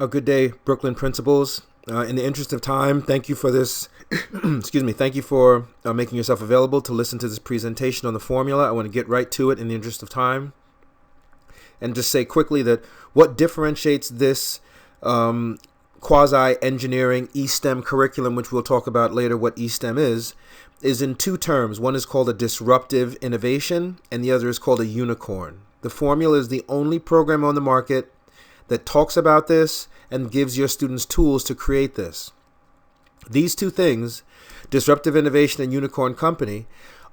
A good day, Brooklyn principals. In the interest of time, thank you for this. Excuse me. Thank you for making yourself available to listen to this presentation on the formula. I want to get right to it in the interest of time, and just say quickly that what differentiates this quasi-engineering E-STEM curriculum, which we'll talk about later what E-STEM is in two terms. One is called a disruptive innovation, and the other is called a unicorn. The formula is the only program on the market that talks about this and gives your students tools to create this. These two things, disruptive innovation and unicorn company,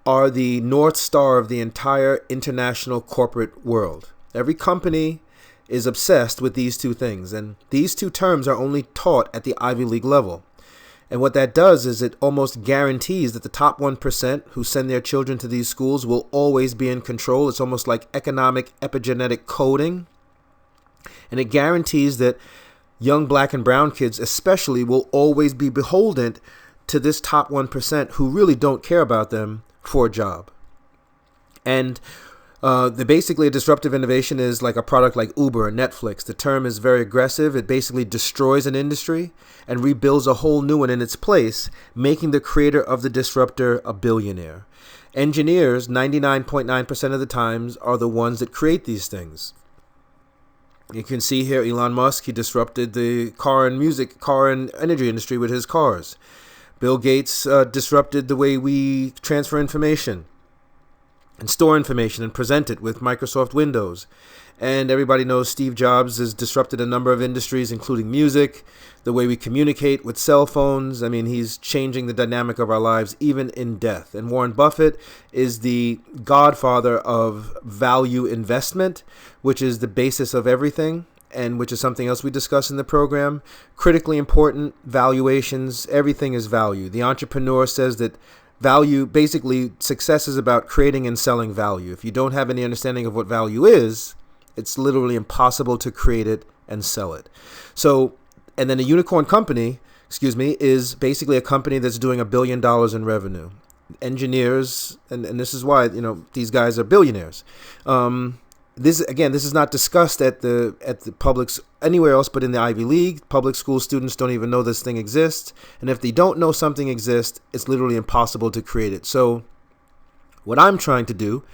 are the North Star of the entire international corporate world. Every company is obsessed with these two things, and these two terms are only taught at the Ivy League level. And what that does is it almost guarantees that the top 1% who send their children to these schools will always be in control. It's almost like economic epigenetic coding. And it guarantees that young black and brown kids especially will always be beholden to this top 1% who really don't care about them for a job. And basically a disruptive innovation is like a product like Uber or Netflix. The term is very aggressive. It basically destroys an industry and rebuilds a whole new one in its place, making the creator of the disruptor a billionaire. Engineers, 99.9% of the times, are the ones that create these things. You can see here Elon Musk, he disrupted the car and energy industry with his cars. Bill Gates disrupted the way we transfer information and store information and present it with Microsoft Windows. And everybody knows Steve Jobs has disrupted a number of industries, including music, the way we communicate with cell phones. I mean, he's changing the dynamic of our lives, even in death. And Warren Buffett is the godfather of value investment, which is the basis of everything, and which is something else we discuss in the program. Critically important, valuations, everything is value. The entrepreneur says that value, basically, success is about creating and selling value. If you don't have any understanding of what value is, it's literally impossible to create it and sell it. So, and then a unicorn company, is basically a company that's doing $1 billion in revenue. Engineers, and this is why, these guys are billionaires. This is not discussed at the publics anywhere else but in the Ivy League. Public school students don't even know this thing exists. And if they don't know something exists, it's literally impossible to create it. So what I'm trying to do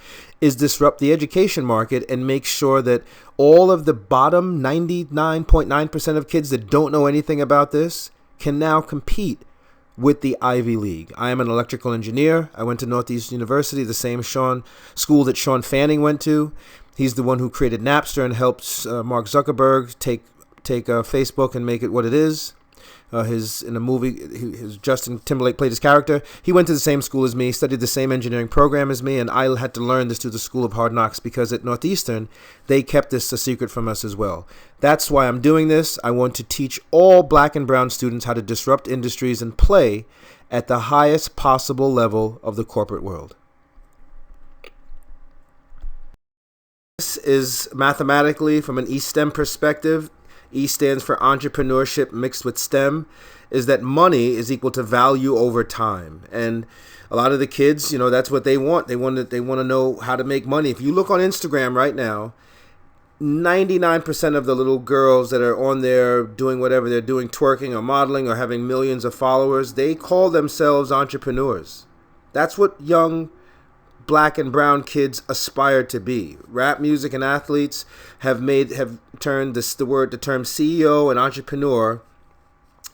is disrupt the education market and make sure that all of the bottom 99.9% of kids that don't know anything about this can now compete with the Ivy League. I am an electrical engineer. I went to Northeast University, the same school that Sean Fanning went to. He's the one who created Napster and helped Mark Zuckerberg take Facebook and make it what it is. In a movie, Justin Timberlake played his character. He went to the same school as me, studied the same engineering program as me, and I had to learn this through the School of Hard Knocks because at Northeastern, they kept this a secret from us as well. That's why I'm doing this. I want to teach all black and brown students how to disrupt industries and play at the highest possible level of the corporate world. This is mathematically, from an E-STEM perspective, E stands for entrepreneurship mixed with STEM, is that money is equal to value over time. And a lot of the kids, that's what they want. They want to know how to make money. If you look on Instagram right now, 99% of the little girls that are on there doing whatever they're doing, twerking or modeling or having millions of followers, they call themselves entrepreneurs. That's what young black and brown kids aspire to be. Rap music and athletes have turned the term CEO and entrepreneur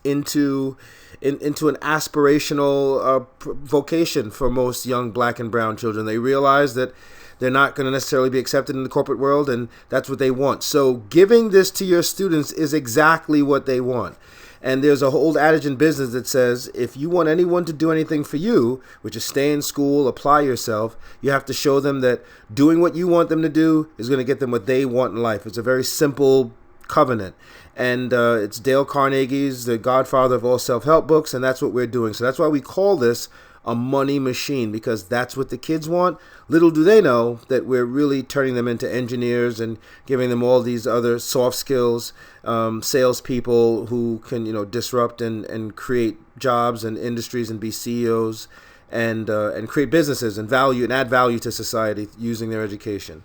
into an aspirational vocation for most young black and brown children. They realize that they're not going to necessarily be accepted in the corporate world, and that's what they want. So giving this to your students is exactly what they want. And there's a whole adage in business that says, if you want anyone to do anything for you, which is stay in school, apply yourself, you have to show them that doing what you want them to do is going to get them what they want in life. It's a very simple covenant. And it's Dale Carnegie's the godfather of all self-help books, and that's what we're doing. So that's why we call this a money machine, because that's what the kids want. Little do they know that we're really turning them into engineers and giving them all these other soft skills, salespeople who can, disrupt and create jobs and industries and be CEOs and create businesses and add value to society using their education.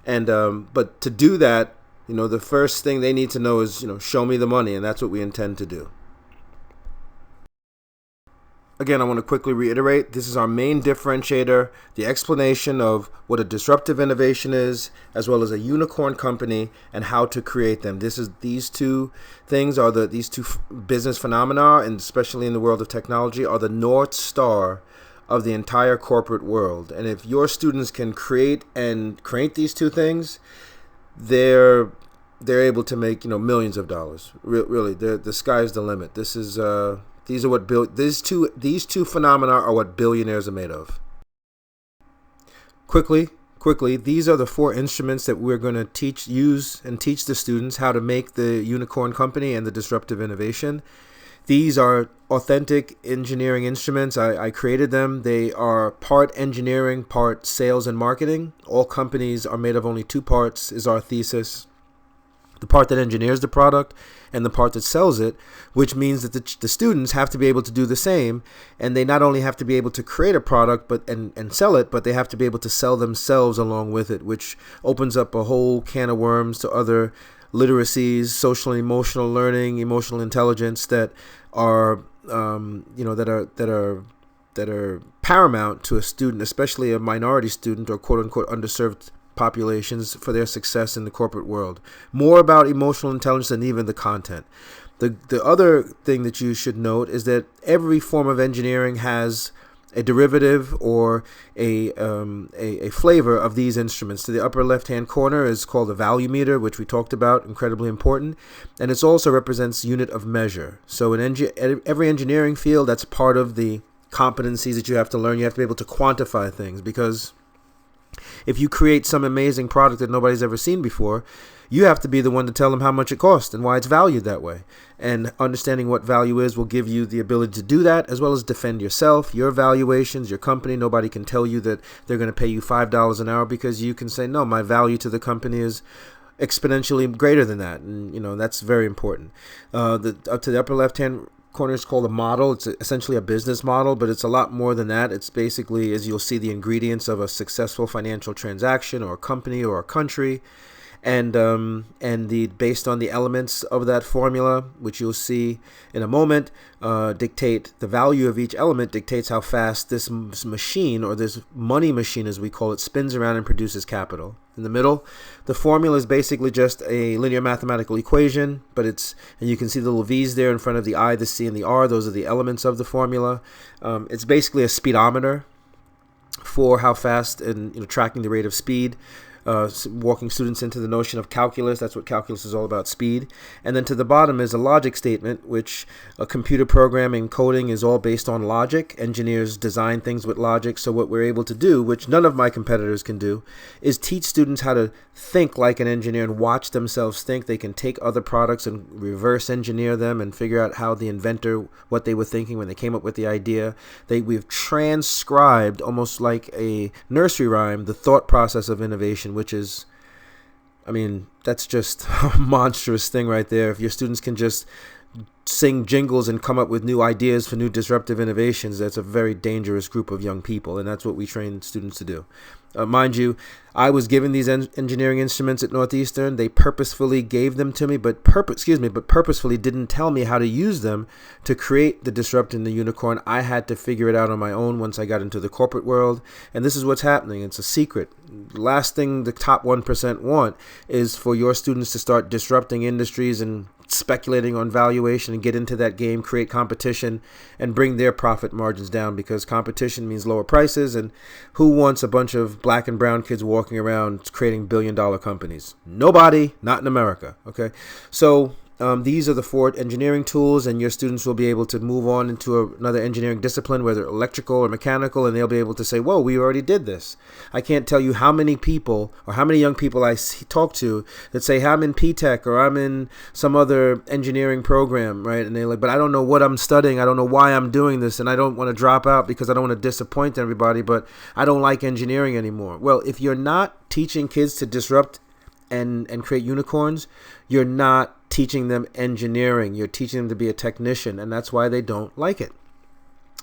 And but to do that, the first thing they need to know is, show me the money, and that's what we intend to do. Again, I want to quickly reiterate, this is our main differentiator, the explanation of what a disruptive innovation is, as well as a unicorn company and how to create them. These two things are these two business phenomena, and especially in the world of technology, are the North Star of the entire corporate world. And if your students can create these two things, they're able to make, millions of dollars. Really, the sky's the limit. These two phenomena are what billionaires are made of. Quickly, these are the 4 instruments that we're going to use and teach the students how to make the unicorn company and the disruptive innovation. These are authentic engineering instruments. I created them. They are part engineering, part sales and marketing. All companies are made of only 2 parts, is our thesis. The part that engineers the product and the part that sells it, which means that the students have to be able to do the same, and they not only have to be able to create a product and sell it, but they have to be able to sell themselves along with it, which opens up a whole can of worms to other literacies, social and emotional learning, emotional intelligence that are that are paramount to a student, especially a minority student or quote unquote underserved populations, for their success in the corporate world. More about emotional intelligence than even the content. The other thing that you should note is that every form of engineering has a derivative or a flavor of these instruments. To the upper left-hand corner is called a value meter, which we talked about, incredibly important, and it also represents unit of measure. So in every engineering field, that's part of the competencies that you have to learn. You have to be able to quantify things, because if you create some amazing product that nobody's ever seen before, you have to be the one to tell them how much it costs and why it's valued that way. And understanding what value is will give you the ability to do that, as well as defend yourself, your valuations, your company. Nobody can tell you that they're going to pay you $5 an hour, because you can say, no, my value to the company is exponentially greater than that. And, that's very important. Up to the upper left-hand corner is called a model. It's essentially a business model, but it's a lot more than that. It's basically, as you'll see, the ingredients of a successful financial transaction or a company or a country, and based on the elements of that formula, which you'll see in a moment, dictate the value of each element, dictates how fast this machine, or this money machine as we call it, spins around and produces capital. In the middle, the formula is basically just a linear mathematical equation, and you can see the little V's there in front of the I, the C, and the R. Those are the elements of the formula. It's basically a speedometer for how fast, and tracking the rate of speed. Walking students into the notion of calculus. That's what calculus is all about, speed. And then to the bottom is a logic statement, which a computer programming, coding is all based on logic. Engineers design things with logic. So what we're able to do, which none of my competitors can do, is teach students how to think like an engineer and watch themselves think. They can take other products and reverse engineer them and figure out how the inventor, what they were thinking when they came up with the idea. We've transcribed, almost like a nursery rhyme, the thought process of innovation, which is, that's just a monstrous thing right there. If your students can just sing jingles and come up with new ideas for new disruptive innovations, that's a very dangerous group of young people, and that's what we train students to do. Mind you, I was given these engineering instruments at Northeastern. They purposefully gave them to me, but purposefully didn't tell me how to use them to create the disrupt in the unicorn. I had to figure it out on my own once I got into the corporate world, and this is what's happening. It's a secret. The last thing the top 1% want is for your students to start disrupting industries and speculating on valuation and get into that game, create competition, and bring their profit margins down, because competition means lower prices, and who wants a bunch of black and brown kids walking around creating billion-dollar companies? Nobody, not in America, okay? So these are the 4 engineering tools, and your students will be able to move on into another engineering discipline, whether electrical or mechanical, and they'll be able to say, whoa, we already did this. I can't tell you how many people or how many young people I talk to that say, hey, I'm in P-Tech or I'm in some other engineering program, right? And they're like, but I don't know what I'm studying. I don't know why I'm doing this, and I don't want to drop out because I don't want to disappoint everybody, but I don't like engineering anymore. Well, if you're not teaching kids to disrupt and create unicorns, you're not teaching them engineering. You're teaching them to be a technician, and that's why they don't like it.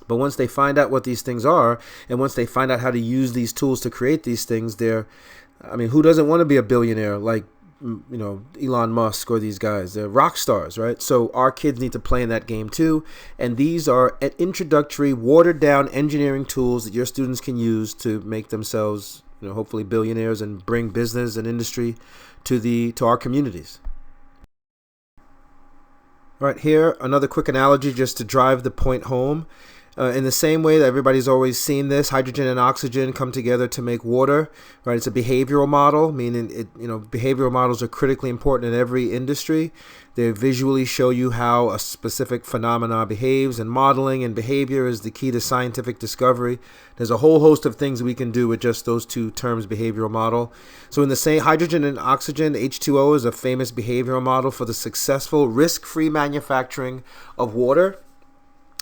But once they find out what these things are, and once they find out how to use these tools to create these things, who doesn't want to be a billionaire like Elon Musk or these guys. They're rock stars, right? So our kids need to play in that game too. And these are introductory, watered down engineering tools that your students can use to make themselves, hopefully billionaires and bring business and industry to our communities. All right, here, another quick analogy just to drive the point home. In the same way that everybody's always seen this, hydrogen and oxygen come together to make water, right? It's a behavioral model, meaning behavioral models are critically important in every industry. They visually show you how a specific phenomena behaves, and modeling and behavior is the key to scientific discovery. There's a whole host of things we can do with just those two terms, behavioral model. So in the same hydrogen and oxygen, H2O is a famous behavioral model for the successful risk-free manufacturing of water.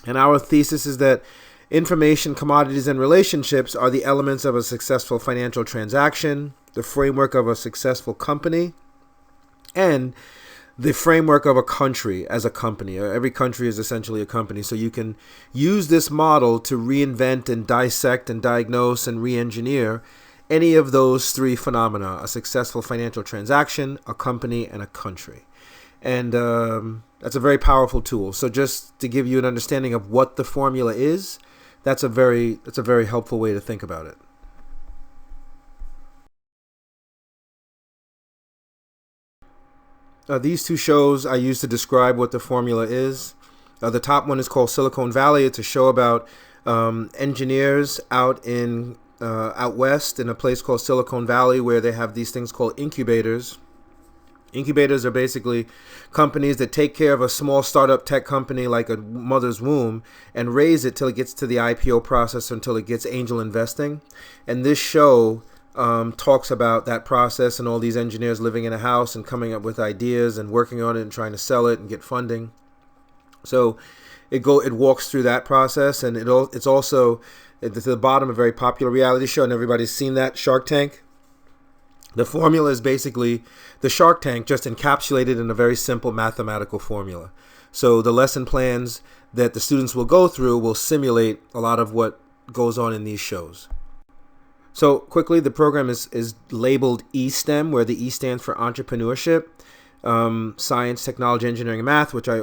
And our thesis is that information, commodities, and relationships are the elements of a successful financial transaction, the framework of a successful company, and the framework of a country as a company. Every country is essentially a company. So you can use this model to reinvent and dissect and diagnose and re-engineer any of those three phenomena: a successful financial transaction, a company, and a country. And that's a very powerful tool. So just to give you an understanding of what the formula is, that's a very helpful way to think about it. These two shows I use to describe what the formula is. The top one is called Silicon Valley. It's a show about engineers out west in a place called Silicon Valley, where they have these things called incubators. Incubators are basically companies that take care of a small startup tech company like a mother's womb and raise it till it gets to the IPO process, until it gets angel investing. And this show talks about that process and all these engineers living in a house and coming up with ideas and working on it and trying to sell it and get funding. So it walks through that process, and it's also at the bottom a very popular reality show, and everybody's seen that, Shark Tank. The formula is basically the Shark Tank, just encapsulated in a very simple mathematical formula. So the lesson plans that the students will go through will simulate a lot of what goes on in these shows. So quickly, the program is labeled eSTEM, where the E stands for entrepreneurship, science, technology, engineering, and math, which I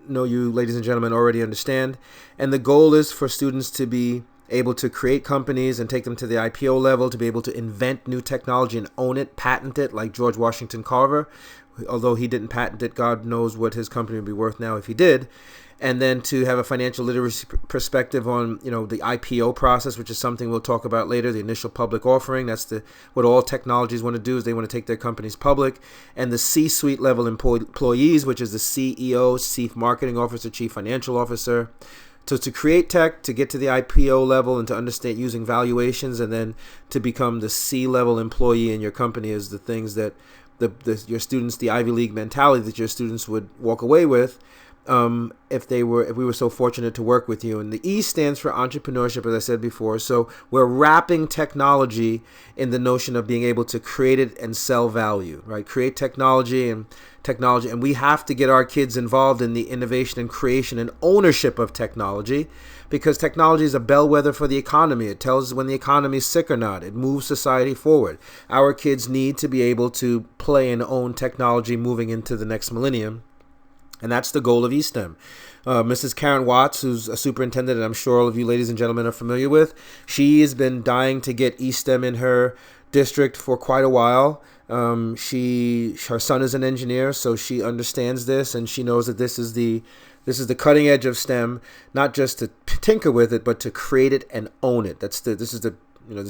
know you, ladies and gentlemen, already understand. And the goal is for students to be able to create companies and take them to the IPO level, to be able to invent new technology and own it, patent it, like George Washington Carver. Although he didn't patent it, God knows what his company would be worth now if he did. And then to have a financial literacy perspective on, the IPO process, which is something we'll talk about later, the initial public offering. That's what all technologies want to do, is they want to take their companies public. And the C-suite level employees, which is the CEO, Chief Marketing Officer, Chief Financial Officer. So to create tech, to get to the IPO level, and to understand using valuations, and then to become the C-level employee in your company is the things that your students, the Ivy League mentality that your students would walk away with if we were so fortunate to work with you. And the E stands for entrepreneurship, as I said before. So we're wrapping technology in the notion of being able to create it and sell value, right? Create technology, and we have to get our kids involved in the innovation and creation and ownership of technology, because technology is a bellwether for the economy. It tells when the economy is sick or not. It moves society forward. Our kids need to be able to play and own technology moving into the next millennium. And that's the goal of eSTEM. Mrs. Karen Watts, who's a superintendent, and I'm sure all of you ladies and gentlemen are familiar with, she has been dying to get eSTEM in her district for quite a while. Her son is an engineer, so she understands this, and she knows that this is the cutting edge of STEM, not just to tinker with it, but to create it and own it. This is the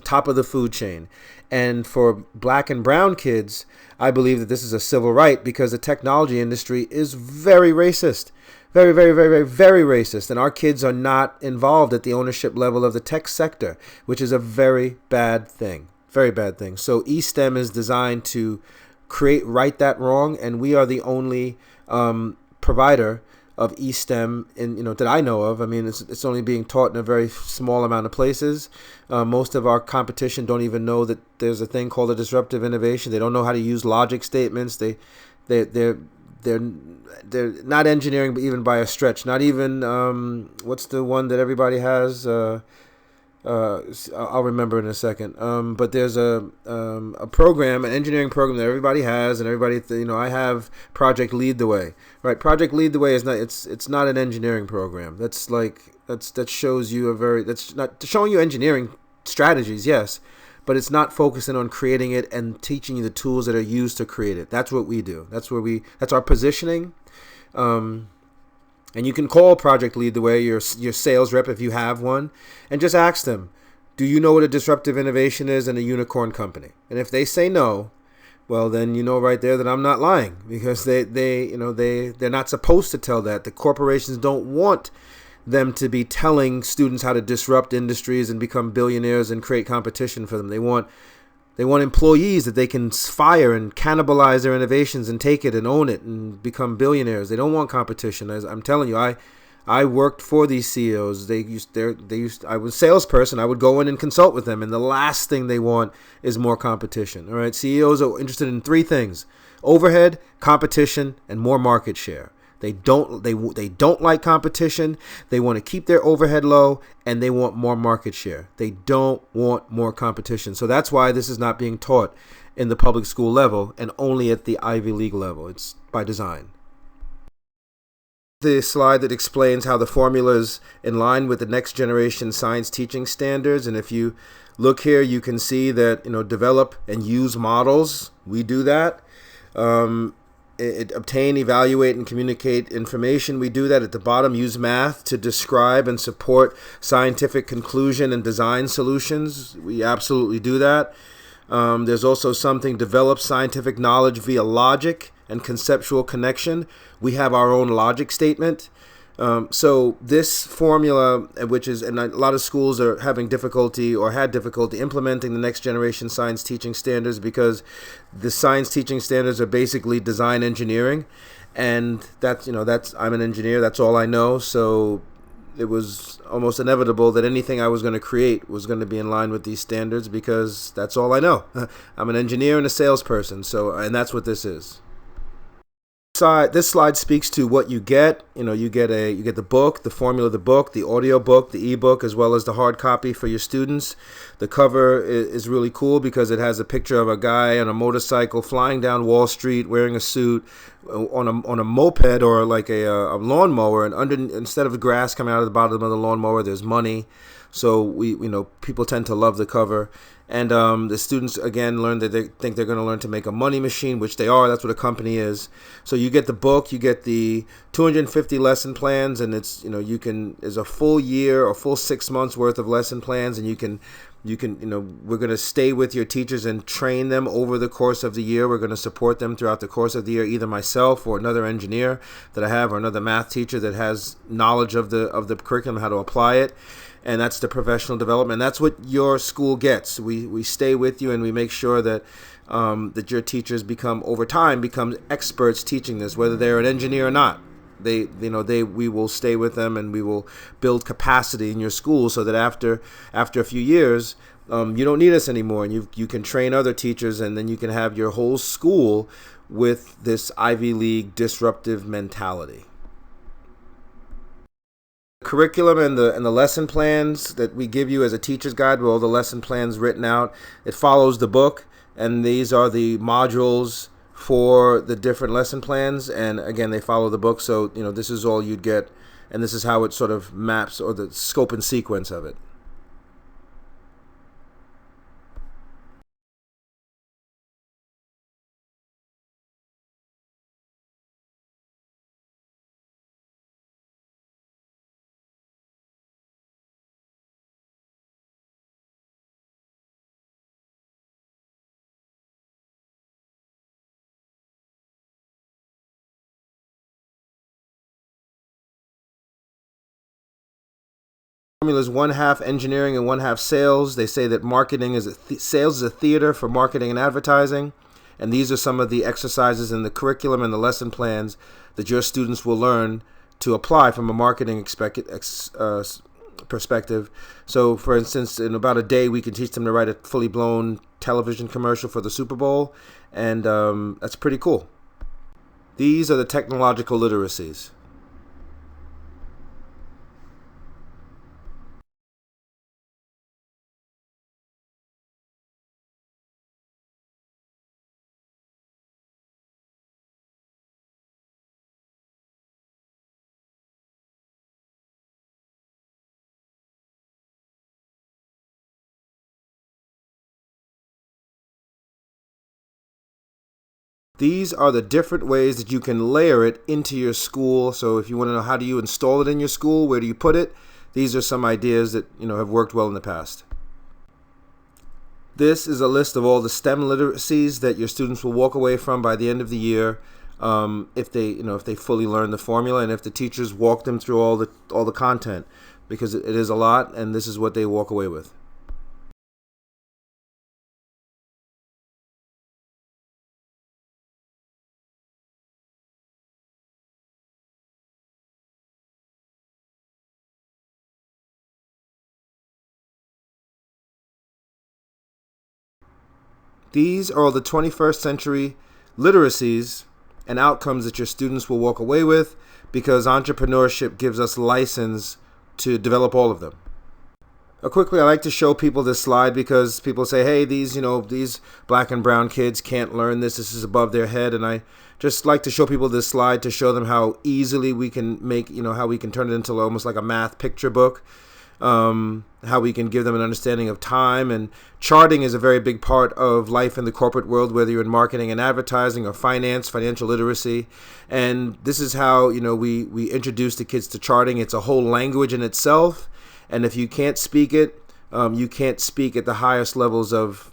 top of the food chain. And for black and brown kids, I believe that this is a civil right, because the technology industry is very racist. Very, very, very, very, very racist. And our kids are not involved at the ownership level of the tech sector, which is a very bad thing. Very bad thing. So eSTEM is designed to right that wrong, and we are the only provider of eSTEM that I know of. I mean, it's only being taught in a very small amount of places. Most of our competition don't even know that there's a thing called a disruptive innovation. They don't know how to use logic statements. They're not engineering, but even by a stretch. Not even what's the one that everybody has? I'll remember in a second. But there's a program, an engineering program that everybody has, and everybody, I have Project Lead the Way, right? Project Lead the Way is not, it's not an engineering program. That shows you that's not showing you engineering strategies, yes, but it's not focusing on creating it and teaching you the tools that are used to create it. That's what we do. That's our positioning. And you can call Project Lead the Way, your sales rep if you have one, and just ask them, do you know what a disruptive innovation is and a unicorn company? And if they say no, well, then you know right there that I'm not lying, because they're not supposed to tell that. The corporations don't want them to be telling students how to disrupt industries and become billionaires and create competition for them. They want employees that they can fire and cannibalize their innovations and take it and own it and become billionaires. They don't want competition. As I'm telling you, I worked for these CEOs. I was a salesperson. I would go in and consult with them, and the last thing they want is more competition. All right, CEOs are interested in three things: overhead, competition, and more market share. They don't like competition. They want to keep their overhead low, and they want more market share. They don't want more competition. So that's why this is not being taught in the public school level and only at the Ivy League level. It's by design. The slide that explains how the formula is in line with the next generation science teaching standards. And if you look here, you can see that, develop and use models. We do that. Obtain, evaluate, and communicate information. We do that at the bottom. Use math to describe and support scientific conclusion and design solutions. We absolutely do that. There's also something, develop scientific knowledge via logic and conceptual connection. We have our own logic statement. So this formula, which is, and a lot of schools are having difficulty or had difficulty implementing the next generation science teaching standards, because the science teaching standards are basically design engineering, and I'm an engineer. That's all I know. So it was almost inevitable that anything I was going to create was going to be in line with these standards, because that's all I know. I'm an engineer and a salesperson. And that's what this is. This slide speaks to what you get. You get the book, the formula of the book, the audio book, the ebook, as well as the hard copy for your students. The cover is really cool because it has a picture of a guy on a motorcycle flying down Wall Street wearing a suit on a moped or like a lawnmower, and instead of the grass coming out of the bottom of the lawnmower, there's money. So people tend to love the cover. And the students, again, learn that they think they're going to learn to make a money machine, which they are. That's what a company is. So you get the book, you get the 250 lesson plans, and it's, there's a full year or full 6 months worth of lesson plans, and we're going to stay with your teachers and train them over the course of the year. We're going to support them throughout the course of the year, either myself or another engineer that I have, or another math teacher that has knowledge of the curriculum, how to apply it. And that's the professional development. That's what your school gets. We stay with you, and we make sure that that your teachers over time become experts teaching this, whether they're an engineer or not. We will stay with them, and we will build capacity in your school so that after a few years, you don't need us anymore, and you can train other teachers, and then you can have your whole school with this Ivy League disruptive mentality. Curriculum and the lesson plans that we give you as a teacher's guide with all the lesson plans written out. It follows the book, and these are the modules for the different lesson plans, and again, they follow the book. So this is all you'd get, and this is how it sort of maps, or the scope and sequence of it. Formula is 1/2 engineering and 1/2 sales. They say that sales is a theater for marketing and advertising, and these are some of the exercises in the curriculum and the lesson plans that your students will learn to apply from a marketing perspective. So, for instance, in about a day, we can teach them to write a fully blown television commercial for the Super Bowl, and that's pretty cool. These are the technological literacies. These are the different ways that you can layer it into your school. So if you want to know how do you install it in your school, where do you put it, these are some ideas that have worked well in the past. This is a list of all the STEM literacies that your students will walk away from by the end of the year, if they fully learn the formula and if the teachers walk them through all the content, because it is a lot, and this is what they walk away with. These are all the 21st century literacies and outcomes that your students will walk away with, because entrepreneurship gives us license to develop all of them. Quickly, I like to show people this slide because people say, hey, these black and brown kids can't learn this. This is above their head. And I just like to show people this slide to show them how easily we can how we can turn it into almost like a math picture book. How we can give them an understanding of time, and charting is a very big part of life in the corporate world, whether you're in marketing and advertising or finance, financial literacy. And this is how we introduce the kids to charting. It's a whole language in itself, and if you can't speak it, you can't speak at the highest levels of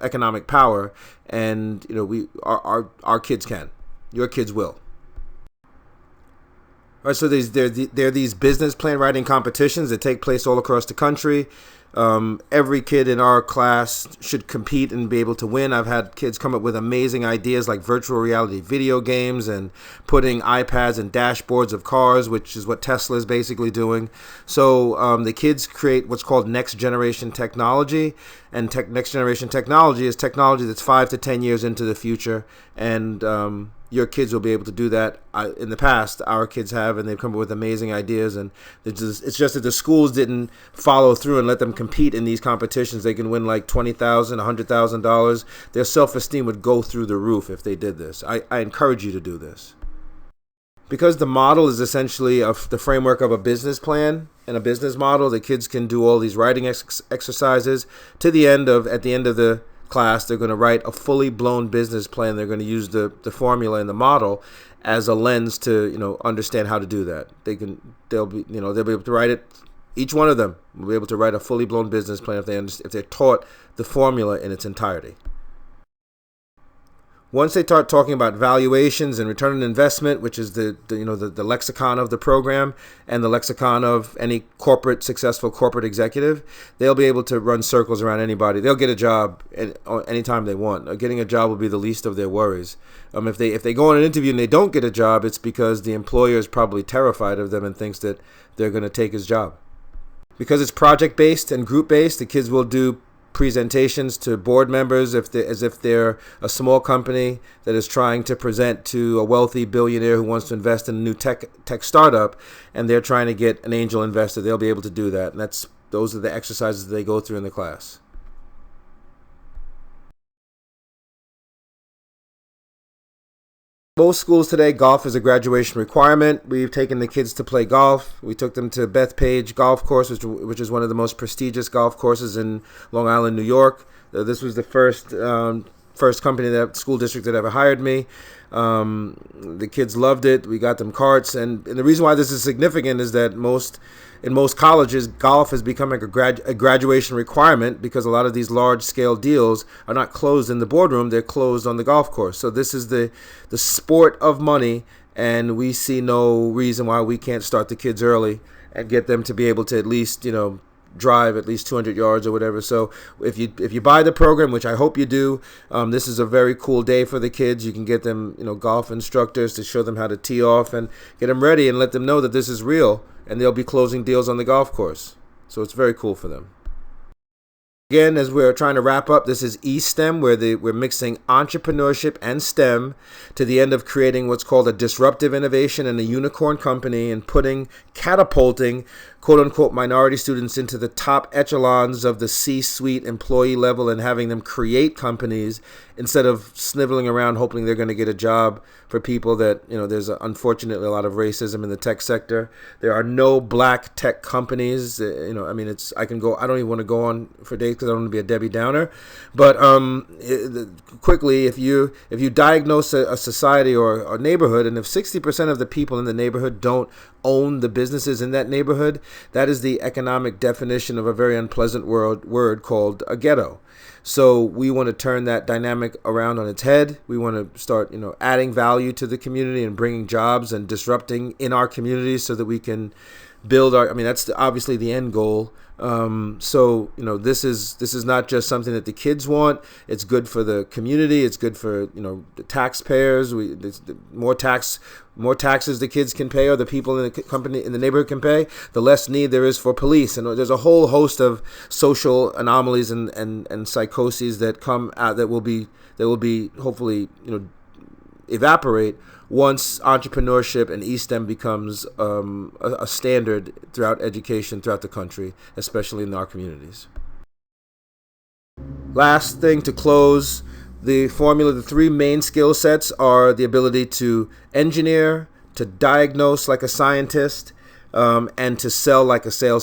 economic power. And our kids can. Your kids will. All right, so there are these business plan writing competitions that take place all across the country. Every kid in our class should compete and be able to win. I've had kids come up with amazing ideas like virtual reality video games and putting iPads and dashboards of cars, which is what Tesla is basically doing. So the kids create what's called next generation technology, and next generation technology is technology that's 5 to 10 years into the future, and your kids will be able to do that. In the past, our kids have, and they've come up with amazing ideas. And it's just that the schools didn't follow through and let them compete in these competitions. They can win like $20,000, $100,000. Their self-esteem would go through the roof if they did this. I encourage you to do this. Because the model is essentially the framework of a business plan and a business model, the kids can do all these writing exercises. At the end of the class, they're going to write a fully blown business plan. They're going to use the formula and the model as a lens to understand how to do that. They'll be able to write it. Each one of them will be able to write a fully blown business plan if they're taught the formula in its entirety. Once they start talking about valuations and return on investment, which is the lexicon of the program and the lexicon of any successful corporate executive, they'll be able to run circles around anybody. They'll get a job anytime they want. Getting a job will be the least of their worries. If they go on an interview and they don't get a job, it's because the employer is probably terrified of them and thinks that they're going to take his job. Because it's project-based and group-based, the kids will do presentations to board members as if they're a small company that is trying to present to a wealthy billionaire who wants to invest in a new tech startup, and they're trying to get an angel investor. They'll be able to do that, and those are the exercises that they go through in the class. Most schools today, golf is a graduation requirement. We've taken the kids to play golf. We took them to Bethpage Golf Course, which is one of the most prestigious golf courses in Long Island, New York. This was the first school district that ever hired me. The kids loved it. We got them carts, and the reason why this is significant is that in most colleges, golf is becoming a graduation requirement, because a lot of these large-scale deals are not closed in the boardroom; they're closed on the golf course. So this is the sport of money, and we see no reason why we can't start the kids early and get them to be able to at least drive at least 200 yards or whatever. So if you buy the program, which I hope you do, this is a very cool day for the kids. You can get them golf instructors to show them how to tee off and get them ready and let them know that this is real, and they'll be closing deals on the golf course. So it's very cool for them. Again, as we're trying to wrap up, this is eSTEM, where we're mixing entrepreneurship and STEM to the end of creating what's called a disruptive innovation and a unicorn company, and catapulting quote-unquote minority students into the top echelons of the C-suite employee level and having them create companies instead of sniveling around hoping they're going to get a job for people that, there's unfortunately a lot of racism in the tech sector. There are no black tech companies. I don't even want to go on for days. because I don't want to be a Debbie Downer. But quickly, if you diagnose a society or a neighborhood, and if 60% of the people in the neighborhood don't own the businesses in that neighborhood, that is the economic definition of a very unpleasant word called a ghetto. So we want to turn that dynamic around on its head. We want to start, adding value to the community and bringing jobs and disrupting in our communities so that we can build that's obviously the end goal. This is not just something that the kids want. It's good for the community. It's good for, the taxpayers. More taxes the kids can pay, or the people in the neighborhood can pay, the less need there is for police. And there's a whole host of social anomalies and psychoses that come out that will be hopefully, evaporate once entrepreneurship and eSTEM becomes a standard throughout education throughout the country, especially in our communities. Last thing to close the formula, the three main skill sets are the ability to engineer, to diagnose like a scientist, and to sell like a sell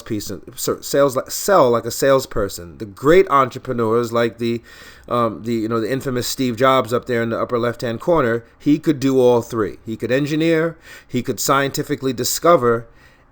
like a salesperson. The great entrepreneurs, like the infamous Steve Jobs up there in the upper left-hand corner, he could do all three. He could engineer, he could scientifically discover,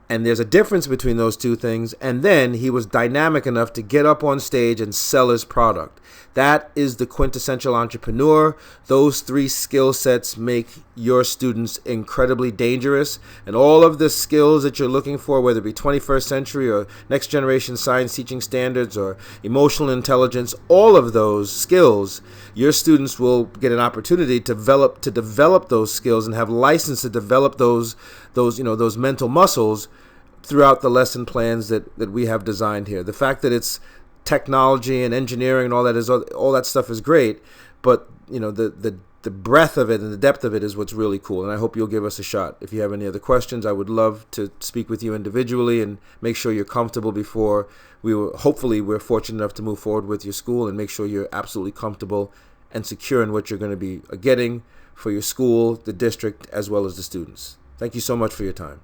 and there's a difference between those two things. And then he was dynamic enough to get up on stage and sell his product. That is the quintessential entrepreneur. Those three skill sets make your students incredibly dangerous. And all of the skills that you're looking for, whether it be 21st century or next generation science teaching standards or emotional intelligence, all of those skills, your students will get an opportunity to develop those skills and have license to develop those mental muscles throughout the lesson plans that we have designed here. The fact that it's technology and engineering and all that stuff is great, but the breadth of it and the depth of it is what's really cool. And I hope you'll give us a shot. If you have any other questions, I would love to speak with you individually and make sure you're comfortable before hopefully we're fortunate enough to move forward with your school, and make sure you're absolutely comfortable and secure in what you're going to be getting for your school, the district, as well as the students. Thank you so much for your time.